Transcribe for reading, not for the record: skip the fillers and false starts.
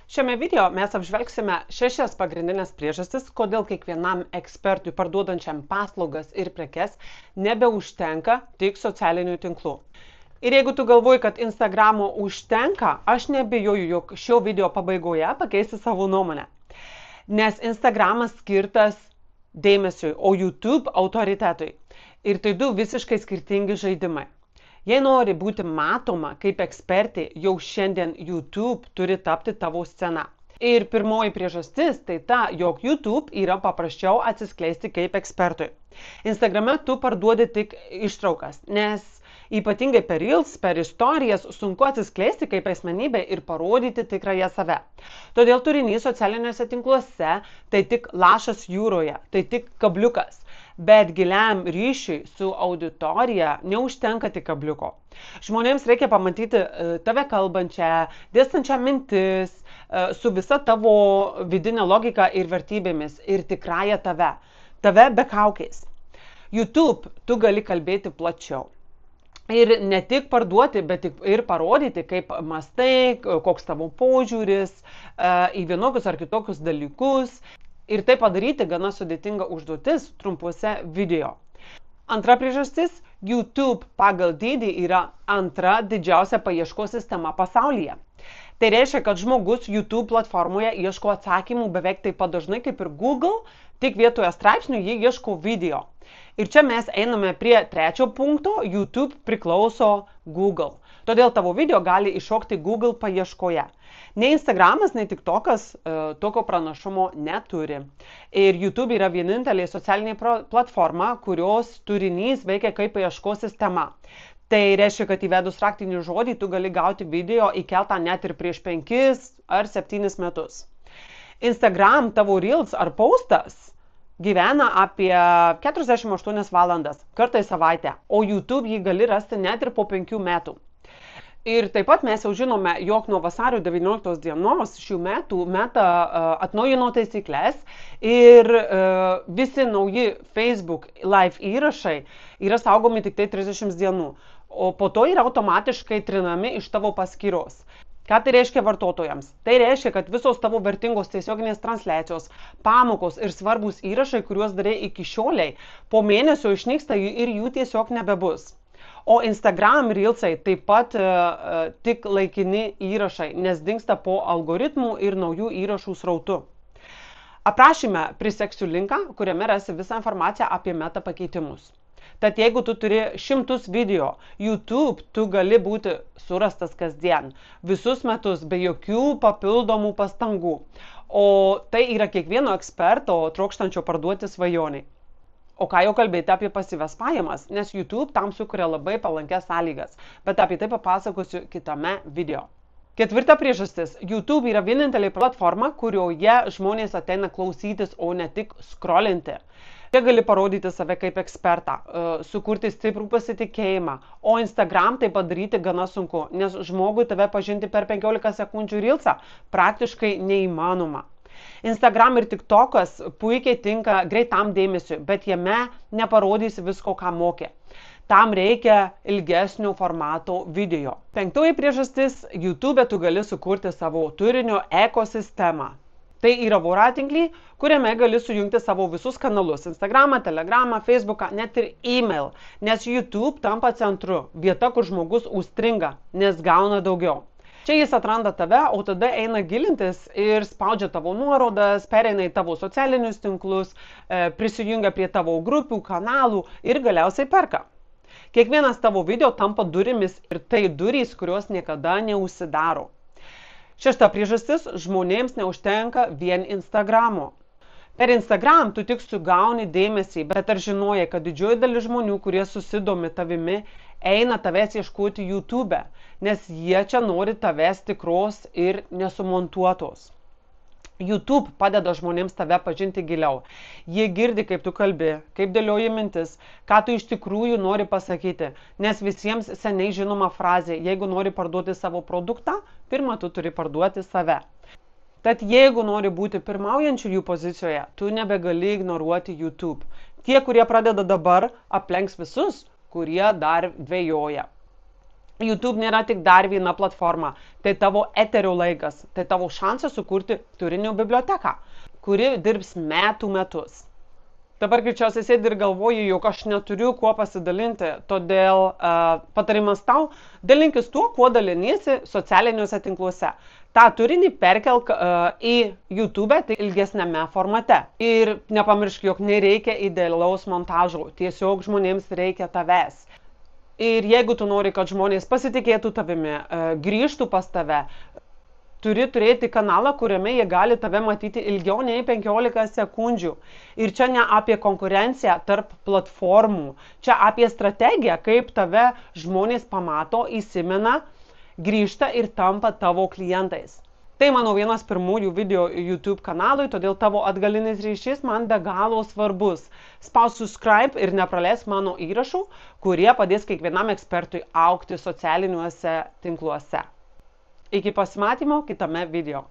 Šiame video mes apžvelgsime 6 pagrindinės priežastis, kodėl kiekvienam ekspertui parduodančiam paslaugas ir prekes nebeužtenka tik socialinių tinklų. Ir jeigu tu galvoji, kad Instagramo užtenka, aš nebijoju, jog šio video pabaigoje pakeisti savo nuomonę. Nes Instagramas skirtas dėmesiui, o YouTube autoritetui. Ir tai du visiškai skirtingi žaidimai. Jei nori būti matoma kaip ekspertė, jau šiandien YouTube turi tapti tavo scena. Ir pirmoji priežastis tai ta, jog YouTube yra paprasčiau atsiskleisti kaip ekspertui. Instagrame tu parduodi tik ištraukas, nes ypatingai per Reels, per istorijas sunku atsiskleisti kaip asmenybė ir parodyti tikrąją save. Todėl turinys socialiniuose tinkluose tai tik lašas jūroje, tai tik kabliukas. Bet giliam ryšiui su auditorija neužtenka tik kabliuko. Žmonėms reikia pamatyti tave kalbančią, dėstančią mintis, su visa tavo vidinė logika ir vertybėmis ir tikrąją tave. Tave be kaukės. YouTube tu gali kalbėti plačiau. Ir ne tik parduoti, bet ir parodyti, kaip mąstai, koks tavo požiūris į vienokius ar kitokius dalykus. Ir tai padaryti gana sudėtinga užduotis trumpuose video. Antra priežastis – YouTube pagal dydį yra antra didžiausia paieškos sistema pasaulyje. Tai reiškia, kad žmogus YouTube platformoje ieško atsakymų beveik taip pat dažnai kaip ir Google, tik vietoje straipsnių jie ieško video. Ir čia mes einame prie trečio punkto – YouTube priklauso Google. Todėl tavo video gali iššokti Google paieškoje. Nei Instagramas, nei TikTokas tokio pranašumo neturi. Ir YouTube yra vienintelė socialinė platforma, kurios turinys veikia kaip paieškos sistema. Tai reiškia, kad įvedus raktinį žodį tu gali gauti video įkeltą net ir prieš 5 ar 7 metus. Instagram tavo Reels ar postas gyvena apie 48 valandas, kartą į savaitę, o YouTube jį gali rasti net ir po 5 metų. Ir taip pat mes jau žinome, jog nuo vasario 19 dienos šių metų Meta atnaujino taisyklės ir visi nauji Facebook live įrašai yra saugomi tik tai 30 dienų, o po to yra automatiškai trinami iš tavo paskyros. Ką tai reiškia vartotojams? Tai reiškia, kad visos tavo vertingos tiesioginės transliacijos, pamokos ir svarbus įrašai, kuriuos darė iki šioliai, po mėnesio išnyksta ir jų tiesiog nebebus. O Instagram Reelsai taip pat tik laikini įrašai, nes dingsta po algoritmų ir naujų įrašų srautų. Aprašyme priseksiu linką, kuriame rasi visą informaciją apie Meta pakeitimus. Tad jeigu tu turi 100 video, YouTube tu gali būti surastas kasdien, visus metus be jokių papildomų pastangų. O tai yra kiekvieno eksperto trokštančio parduoti svajoniai. O ką jau kalbėti apie pasyvias pajamas, nes YouTube tam sukuria labai palankias sąlygas, bet apie tai papasakosiu kitame video. Ketvirta priežastis. YouTube yra vienintelė platforma, kurioje žmonės ateina klausytis, o ne tik scrollinti. Čia gali parodyti save kaip ekspertą, sukurti stiprų pasitikėjimą, o Instagram tai padaryti gana sunku, nes žmogui tave pažinti per 15 sekundžių Reelsą praktiškai neįmanoma. Instagram ir TikTokas puikiai tinka greitam dėmesiui, bet jame neparodysi visko, ką mokė. Tam reikia ilgesnio formato video. Penktoji priežastis – YouTube tu gali sukurti savo turinio ekosistemą. Tai yra voratinklį, kuriame gali sujungti savo visus kanalus – Instagramą, Telegramą, Facebooką, net ir e-mail, nes YouTube tampa centru, vieta, kur žmogus užstringa, nes gauna daugiau. Čia jis atranda tave, o tada eina gilintis ir spaudžia tavo nuorodas, pereina į tavo socialinius tinklus, prisijungia prie tavo grupių, kanalų ir galiausiai perka. Kiekvienas tavo video tampa durimis ir tai durys, kurios niekada neužsidaro. Šešta priežastis – žmonėms neužtenka vien Instagramo. Per Instagram tu tik sugauni dėmesį, bet ar žinojai, kad didžioji dalis žmonių, kurie susidomi tavimi, eina tavęs ieškoti YouTube, nes jie čia nori tavęs tikros ir nesumontuotos. YouTube padeda žmonėms tave pažinti giliau. Jie girdi, kaip tu kalbi, kaip dėlioji mintis, ką tu iš tikrųjų nori pasakyti, nes visiems seniai žinoma frazė, jeigu nori parduoti savo produktą, pirmą tu turi parduoti save. Tad jeigu nori būti pirmaujančių jų pozicijoje, tu nebegali ignoruoti YouTube. Tie, kurie pradeda dabar, aplenks visus, kurie dar dvejoja. YouTube nėra tik dar viena platforma, tai tavo eterio laikas, tai tavo šansas sukurti turinio biblioteką, kuri dirbs metų metus. Dabar greičiausiai sėdi ir galvoju, jog aš neturiu kuo pasidalinti, todėl patarimas tau, dalinkis tuo, kuo daliniesi socialiniuose tinkluose. Ta turinį perkelk į YouTube, tai ilgesnėme formate. Ir nepamiršk, jog nereikia idealaus montažo, tiesiog žmonėms reikia tavęs. Ir jeigu tu nori, kad žmonės pasitikėtų tavimi, grįžtų pas tave, turi turėti kanalą, kuriame jie gali tave matyti ilgiau nei 15 sekundžių. Ir čia ne apie konkurenciją tarp platformų, čia apie strategiją, kaip tave žmonės pamato, įsimena, grįžta ir tampa tavo klientais. Tai mano vienas pirmųjų video YouTube kanalui, todėl tavo atgalinis ryšys man be galo svarbus. Spausk subscribe ir nepraleisk mano įrašų, kurie padės kiekvienam ekspertui augti socialiniuose tinkluose. Iki pasimatymo kitame video.